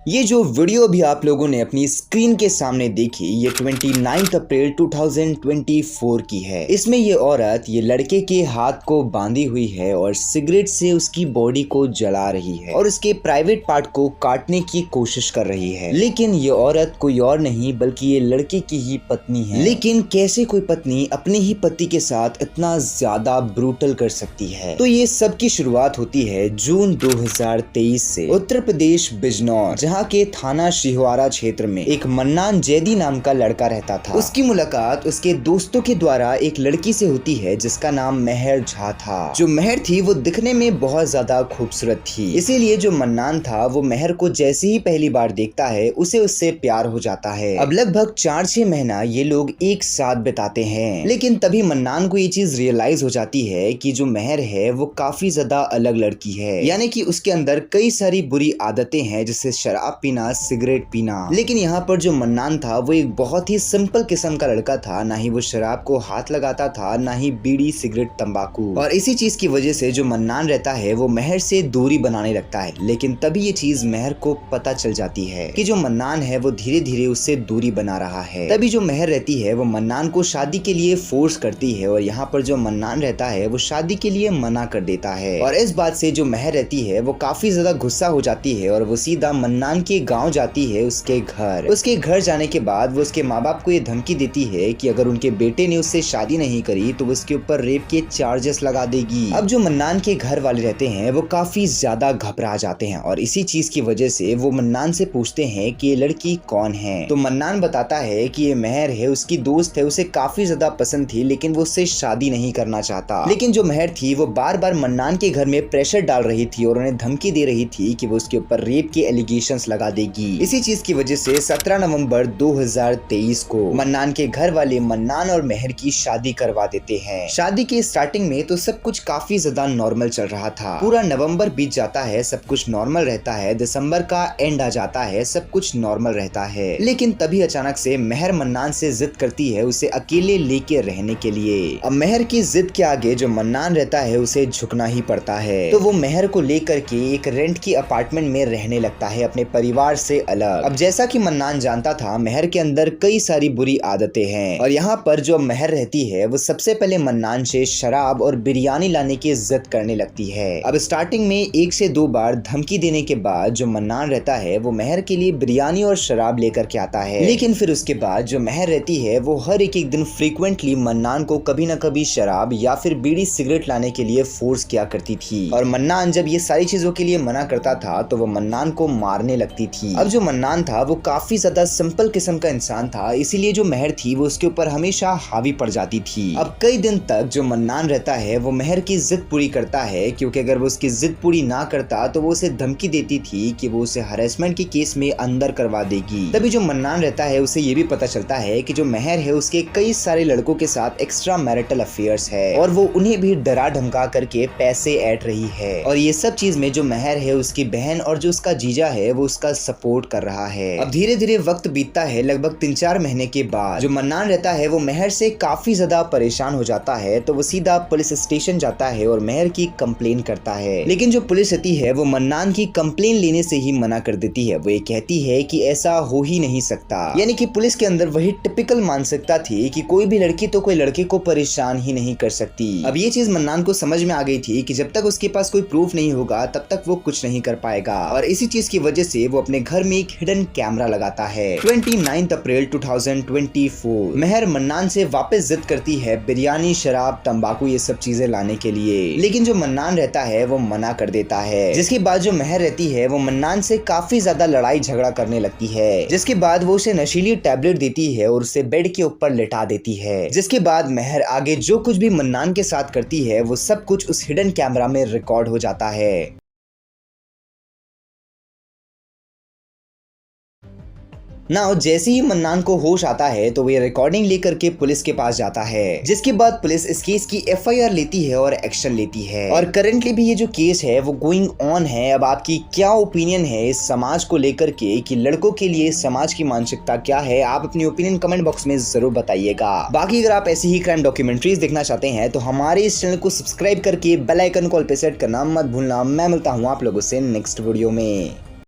ये जो वीडियो भी आप लोगों ने अपनी स्क्रीन के सामने देखी, ये 29 अप्रैल 2024 की है। इसमें ये औरत ये लड़के के हाथ को बांधी हुई है और सिगरेट से उसकी बॉडी को जला रही है और उसके प्राइवेट पार्ट को काटने की कोशिश कर रही है। लेकिन ये औरत कोई और नहीं बल्कि ये लड़के की ही पत्नी है। लेकिन कैसे कोई पत्नी अपने ही पति के साथ इतना ज्यादा ब्रूटल कर सकती है? तो ये सब की शुरुआत होती है जून 2023 से उत्तर प्रदेश बिजनौर, जहाँ के थाना शिहवारा क्षेत्र में एक मन्नान जैदी नाम का लड़का रहता था। उसकी मुलाकात उसके दोस्तों के द्वारा एक लड़की से होती है जिसका नाम मेहर झा था। जो मेहर थी वो दिखने में बहुत ज्यादा खूबसूरत थी, इसीलिए जो मन्नान था वो मेहर को जैसे ही पहली बार देखता है उसे उससे प्यार हो जाता है। अब लगभग 4-6 महीना ये लोग एक साथ बिताते हैं, लेकिन तभी मन्नान को ये चीज रियलाइज हो जाती है कि जो मेहर है वो काफी ज्यादा अलग लड़की है, यानी कि उसके अंदर कई सारी बुरी आदतें हैं, जैसे शराब पीना, सिगरेट पीना। लेकिन यहाँ पर जो मन्नान था वो एक बहुत ही सिंपल किस्म का लड़का था, ना ही वो शराब को हाथ लगाता था, ना ही बीड़ी सिगरेट तंबाकू। और इसी चीज की वजह से जो मन्नान रहता है वो मेहर से दूरी बनाने लगता है। लेकिन तभी ये चीज मेहर को पता चल जाती है कि जो मन्नान है वो धीरे धीरे उससे दूरी बना रहा है। तभी जो मेहर रहती है वो मन्नान को शादी के लिए फोर्स करती है और यहाँ पर जो मन्नान रहता है वो शादी के लिए मना कर देता है। और इस बात से जो मेहर रहती है वो काफी ज्यादा गुस्सा हो जाती है और वो सीधा मन्नान के गांव जाती है, उसके घर। उसके घर जाने के बाद वो उसके माँ बाप को ये धमकी देती है कि अगर उनके बेटे ने उससे शादी नहीं करी तो वो उसके ऊपर रेप के चार्जेस लगा देगी। अब जो मन्नान के घर वाले रहते हैं वो काफी ज्यादा घबरा जाते हैं और इसी चीज की वजह से वो मन्नान से पूछते हैं कि ये लड़की कौन है। तो मन्नान बताता है कि ये मेहर है, उसकी दोस्त है, उसे काफी ज्यादा पसंद थी लेकिन वो उससे शादी नहीं करना चाहता। लेकिन जो मेहर थी वो बार बार मन्नान के घर में प्रेशर डाल रही थी और उन्हें धमकी दे रही थी कि वो उसके ऊपर रेप के एलिगेशंस लगा देगी। इसी चीज की वजह से 17 नवंबर 2023 को मन्नान के घर वाले मन्नान और मेहर की शादी करवा देते हैं। शादी के स्टार्टिंग में तो सब कुछ काफी ज्यादा नॉर्मल चल रहा था। पूरा नवंबर बीत जाता है, सब कुछ नॉर्मल रहता है। दिसंबर का एंड आ जाता है, सब कुछ नॉर्मल रहता है। लेकिन तभी अचानक से मेहर मन्नान से जिद करती है उसे अकेले लेके रहने के लिए। अब मेहर की जिद के आगे जो मन्नान रहता है उसे झुकना ही पड़ता है। तो वो मेहर को लेकर के एक रेंट की अपार्टमेंट में रहने लगता है अपने परिवार से अलग। अब जैसा कि मन्नान जानता था मेहर के अंदर कई सारी बुरी आदतें हैं और यहाँ पर जो मेहर रहती है वो सबसे पहले मन्नान से शराब और बिरयानी लाने की जिद करने लगती है। अब स्टार्टिंग में 1 से 2 बार धमकी देने के बाद जो मन्नान रहता है वो मेहर के लिए बिरयानी और शराब लेकर के आता है। लेकिन फिर उसके बाद जो मेहर रहती है वो हर एक दिन फ्रीक्वेंटली मन्नान को कभी न कभी शराब या फिर बीड़ी सिगरेट लाने के लिए फोर्स किया करती थी। और मन्नान जब ये सारी चीजों के लिए मना करता था तो वो मन्नान को मारने लगती थी। अब जो मन्नान था वो काफी ज्यादा सिंपल किस्म का इंसान था, इसीलिए जो मेहर थी वो उसके ऊपर हमेशा हावी पड़ जाती थी। अब कई दिन तक जो मन्नान रहता है वो मेहर की जिद पूरी करता है, क्योंकि अगर वो उसकी जिद पूरी ना करता तो वो उसे धमकी देती थी कि वो उसे हरेसमेंट के केस में अंदर करवा देगी। तभी जो मन्नान रहता है उसे ये भी पता चलता है कि जो मेहर है उसके कई सारे लड़कों के साथ एक्स्ट्रा मैरिटल अफेयर्स है और वो उन्हें भी डरा धमका करके पैसे ऐड रही है। और ये सब चीज में जो मेहर है उसकी बहन और जो उसका जीजा है वो उसका सपोर्ट कर रहा है। अब धीरे धीरे वक्त बीतता है। लगभग 3-4 महीने के बाद जो मन्नान रहता है वो मेहर से काफी ज्यादा परेशान हो जाता है, तो वो सीधा पुलिस स्टेशन जाता है और मेहर की कंप्लेन करता है। लेकिन जो पुलिस रहती है वो मन्नान की कंप्लेन लेने से ही मना कर देती है। वो ये कहती है कि ऐसा हो ही नहीं सकता, यानी कि पुलिस के अंदर वही टिपिकल मानसिकता थी कि कोई भी लड़की तो कोई लड़के को परेशान ही नहीं कर सकती। अब ये चीज मन्नान को समझ में आ गई थी कि जब तक उसके पास कोई प्रूफ नहीं होगा तब तक वो कुछ नहीं कर पाएगा। और इसी चीज की वजह से वो अपने घर में एक हिडन कैमरा लगाता है। 29 अप्रैल 2024 मेहर मन्नान से वापस जिद करती है बिरयानी, शराब, तंबाकू ये सब चीजें लाने के लिए। लेकिन जो मन्नान रहता है वो मना कर देता है। जिसके बाद जो मेहर रहती है वो मन्नान से काफी ज्यादा लड़ाई झगड़ा करने लगती है। जिसके बाद वो उसे नशीली टैबलेट देती है और उसे बेड के ऊपर लेटा देती है। जिसके बाद मेहर आगे जो कुछ भी मन्नान के साथ करती है वो सब कुछ उस हिडन कैमरा में रिकॉर्ड हो जाता है। ना जैसे ही मन्नान को होश आता है तो वो रिकॉर्डिंग लेकर के पुलिस के पास जाता है। जिसके बाद पुलिस इस केस की FIR लेती है और एक्शन लेती है। और करंटली भी ये जो केस है वो गोइंग ऑन है। अब आपकी क्या ओपिनियन है इस समाज को लेकर के कि लड़कों के लिए समाज की मानसिकता क्या है? आप अपनी ओपिनियन कमेंट बॉक्स में जरूर बताइएगा। बाकी अगर आप ऐसी ही क्राइम डॉक्यूमेंट्रीज देखना चाहते हैं तो हमारे इस चैनल को सब्सक्राइब करके बेल आइकन कॉल पे सेट करना मत भूलना। मैं मिलता हूँ आप लोगों से नेक्स्ट वीडियो में।